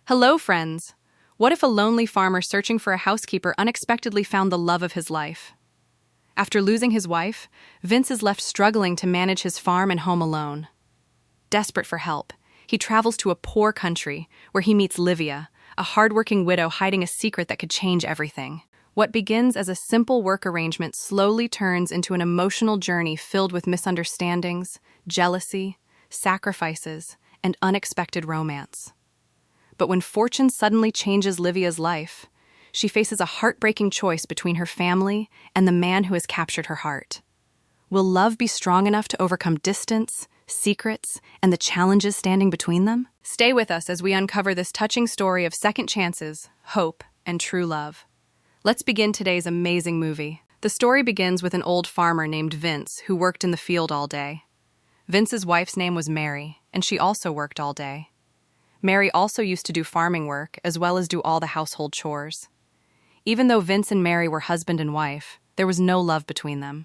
Hello, friends! What if a lonely farmer searching for a housekeeper unexpectedly found the love of his life? After losing his wife, Vince is left struggling to manage his farm and home alone. Desperate for help, he travels to a poor country where he meets Livia, a hardworking widow hiding a secret that could change everything. What begins as a simple work arrangement slowly turns into an emotional journey filled with misunderstandings, jealousy, sacrifices, and unexpected romance. But when fortune suddenly changes Livia's life, she faces a heartbreaking choice between her family and the man who has captured her heart. Will love be strong enough to overcome distance, secrets, and the challenges standing between them? Stay with us as we uncover this touching story of second chances, hope, and true love. Let's begin today's amazing movie. The story begins with an old farmer named Vince who worked in the field all day. Vince's wife's name was Mary, and she also worked all day. Mary also used to do farming work as well as do all the household chores. Even though Vince and Mary were husband and wife, there was no love between them.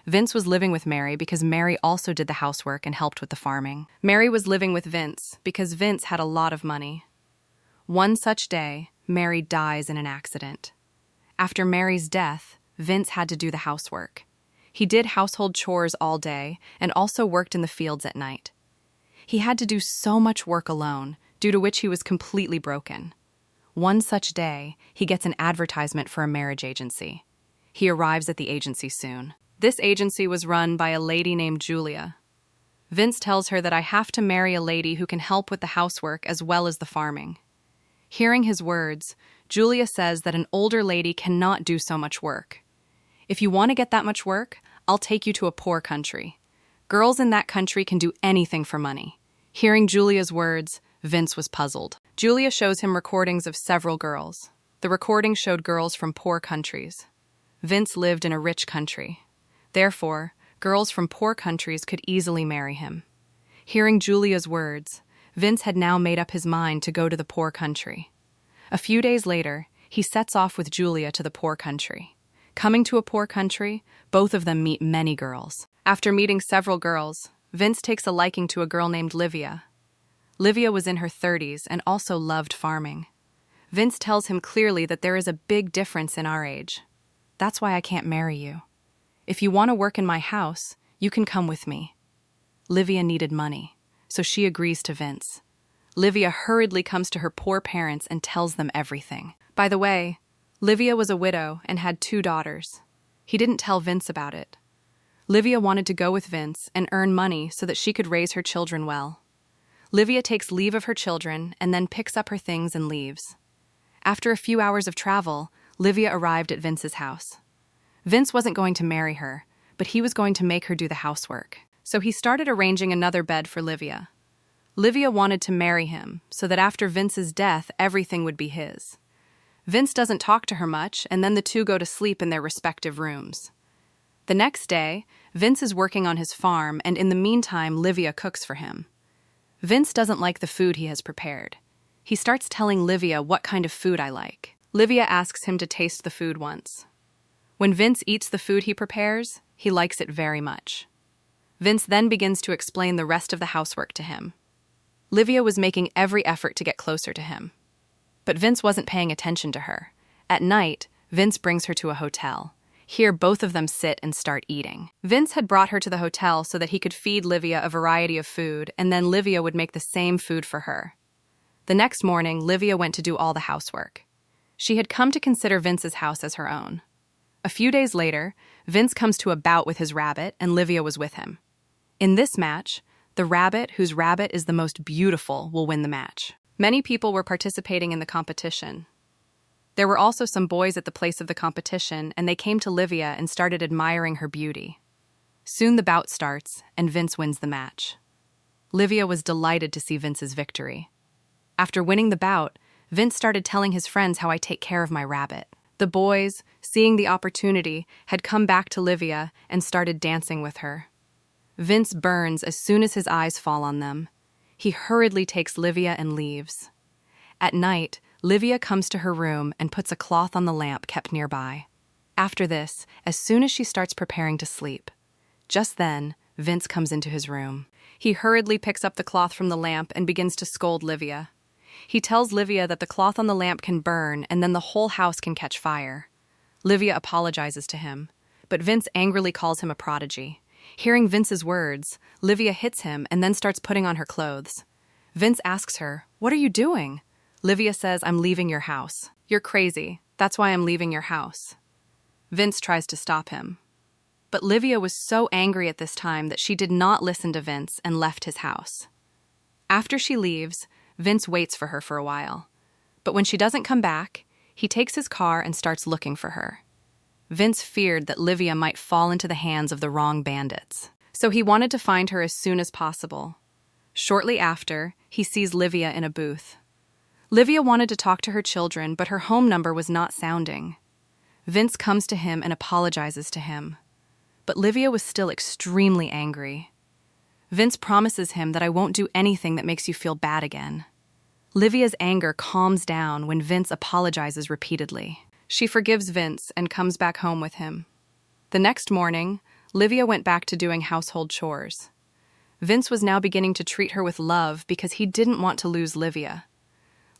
Vince was living with Mary because Mary also did the housework and helped with the farming. Mary was living with Vince because Vince had a lot of money. One such day, Mary dies in an accident. After Mary's death, Vince had to do the housework. He did household chores all day and also worked in the fields at night. He had to do so much work alone, due to which he was completely broken. One such day, he gets an advertisement for a marriage agency. He arrives at the agency soon. This agency was run by a lady named Julia. Vince tells her that I have to marry a lady who can help with the housework as well as the farming. Hearing his words, Julia says that an older lady cannot do so much work. If you want to get that much work, I'll take you to a poor country. Girls in that country can do anything for money. Hearing Julia's words, Vince was puzzled. Julia shows him recordings of several girls. The recordings showed girls from poor countries. Vince lived in a rich country. Therefore, girls from poor countries could easily marry him. Hearing Julia's words, Vince had now made up his mind to go to the poor country. A few days later, he sets off with Julia to the poor country. Coming to a poor country, both of them meet many girls. After meeting several girls, Vince takes a liking to a girl named Livia. Livia was in her 30s and also loved farming. Vince tells him clearly that there is a big difference in our age. That's why I can't marry you. If you want to work in my house, you can come with me. Livia needed money, so she agrees to Vince. Livia hurriedly comes to her poor parents and tells them everything. By the way, Livia was a widow and had 2 daughters. He didn't tell Vince about it. Livia wanted to go with Vince and earn money so that she could raise her children well. Livia takes leave of her children and then picks up her things and leaves. After a few hours of travel, Livia arrived at Vince's house. Vince wasn't going to marry her, but he was going to make her do the housework. So he started arranging another bed for Livia. Livia wanted to marry him so that after Vince's death, everything would be his. Vince doesn't talk to her much, and then the two go to sleep in their respective rooms. The next day, Vince is working on his farm, and in the meantime, Livia cooks for him. Vince doesn't like the food he has prepared. He starts telling Livia what kind of food I like. Livia asks him to taste the food once. When Vince eats the food he prepares, he likes it very much. Vince then begins to explain the rest of the housework to him. Livia was making every effort to get closer to him. But Vince wasn't paying attention to her. At night, Vince brings her to a hotel. Here, both of them sit and start eating. Vince had brought her to the hotel so that he could feed Livia a variety of food, and then Livia would make the same food for her. The next morning, Livia went to do all the housework. She had come to consider Vince's house as her own. A few days later, Vince comes to a bout with his rabbit, and Livia was with him. In this match, the rabbit whose rabbit is the most beautiful will win the match. Many people were participating in the competition. There were also some boys at the place of the competition, and they came to Livia and started admiring her beauty. Soon the bout starts, and Vince wins the match. Livia was delighted to see Vince's victory. After winning the bout, Vince started telling his friends how I take care of my rabbit. The boys, seeing the opportunity, had come back to Livia and started dancing with her. Vince burns as soon as his eyes fall on them. He hurriedly takes Livia and leaves. At night, Livia comes to her room and puts a cloth on the lamp kept nearby. After this, as soon as she starts preparing to sleep, just then, Vince comes into his room. He hurriedly picks up the cloth from the lamp and begins to scold Livia. He tells Livia that the cloth on the lamp can burn and then the whole house can catch fire. Livia apologizes to him, but Vince angrily calls him a prodigy. Hearing Vince's words, Livia hits him and then starts putting on her clothes. Vince asks her, "What are you doing?" Livia says, "I'm leaving your house." "You're crazy. That's why I'm leaving your house." Vince tries to stop him. But Livia was so angry at this time that she did not listen to Vince and left his house. After she leaves, Vince waits for her for a while. But when she doesn't come back, he takes his car and starts looking for her. Vince feared that Livia might fall into the hands of the wrong bandits, so he wanted to find her as soon as possible. Shortly after, he sees Livia in a booth. Livia wanted to talk to her children, but her home number was not sounding. Vince comes to him and apologizes to him. But Livia was still extremely angry. Vince promises him that "I won't do anything that makes you feel bad again." Livia's anger calms down when Vince apologizes repeatedly. She forgives Vince and comes back home with him. The next morning, Livia went back to doing household chores. Vince was now beginning to treat her with love because he didn't want to lose Livia.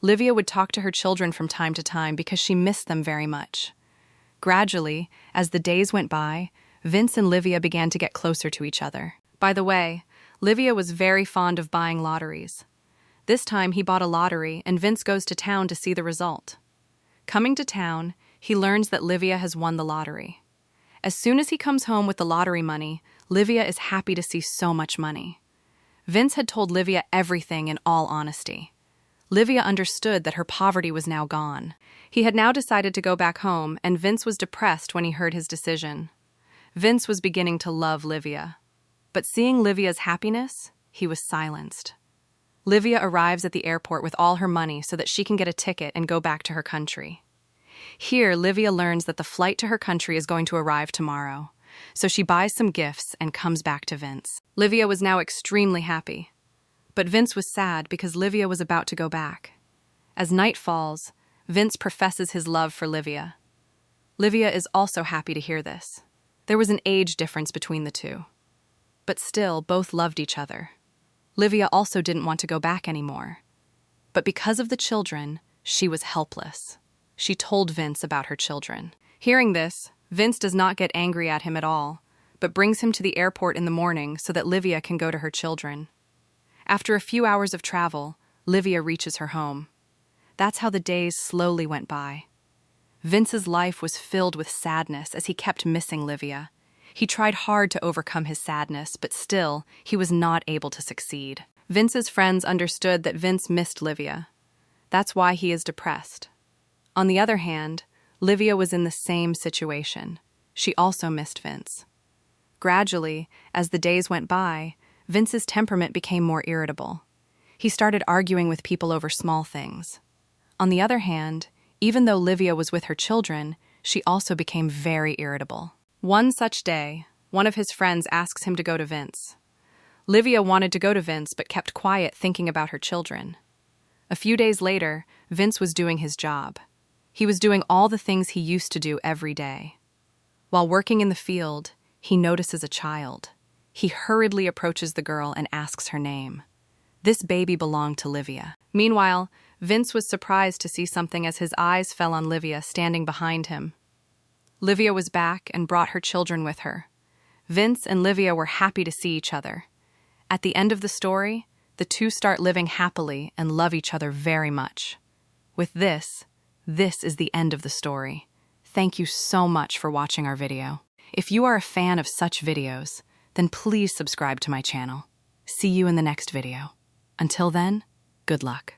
Livia would talk to her children from time to time because she missed them very much. Gradually, as the days went by, Vince and Livia began to get closer to each other. By the way, Livia was very fond of buying lotteries. This time he bought a lottery and Vince goes to town to see the result. Coming to town, he learns that Livia has won the lottery. As soon as he comes home with the lottery money, Livia is happy to see so much money. Vince had told Livia everything in all honesty. Livia understood that her poverty was now gone. He had now decided to go back home, and Vince was depressed when he heard his decision. Vince was beginning to love Livia. But seeing Livia's happiness, he was silenced. Livia arrives at the airport with all her money so that she can get a ticket and go back to her country. Here, Livia learns that the flight to her country is going to arrive tomorrow, so she buys some gifts and comes back to Vince. Livia was now extremely happy. But Vince was sad because Livia was about to go back. As night falls, Vince professes his love for Livia. Livia is also happy to hear this. There was an age difference between the two. But still, both loved each other. Livia also didn't want to go back anymore. But because of the children, she was helpless. She told Vince about her children. Hearing this, Vince does not get angry at him at all, but brings him to the airport in the morning so that Livia can go to her children. After a few hours of travel, Livia reaches her home. That's how the days slowly went by. Vince's life was filled with sadness as he kept missing Livia. He tried hard to overcome his sadness, but still, he was not able to succeed. Vince's friends understood that Vince missed Livia. That's why he is depressed. On the other hand, Livia was in the same situation. She also missed Vince. Gradually, as the days went by, Vince's temperament became more irritable. He started arguing with people over small things. On the other hand, even though Livia was with her children, she also became very irritable. One such day, one of his friends asks him to go to Vince. Livia wanted to go to Vince but kept quiet thinking about her children. A few days later, Vince was doing his job. He was doing all the things he used to do every day. While working in the field, he notices a child. He hurriedly approaches the girl and asks her name. This baby belonged to Livia. Meanwhile, Vince was surprised to see something as his eyes fell on Livia standing behind him. Livia was back and brought her children with her. Vince and Livia were happy to see each other. At the end of the story, the two start living happily and love each other very much. With this is the end of the story. Thank you so much for watching our video. If you are a fan of such videos, then please subscribe to my channel. See you in the next video. Until then, good luck.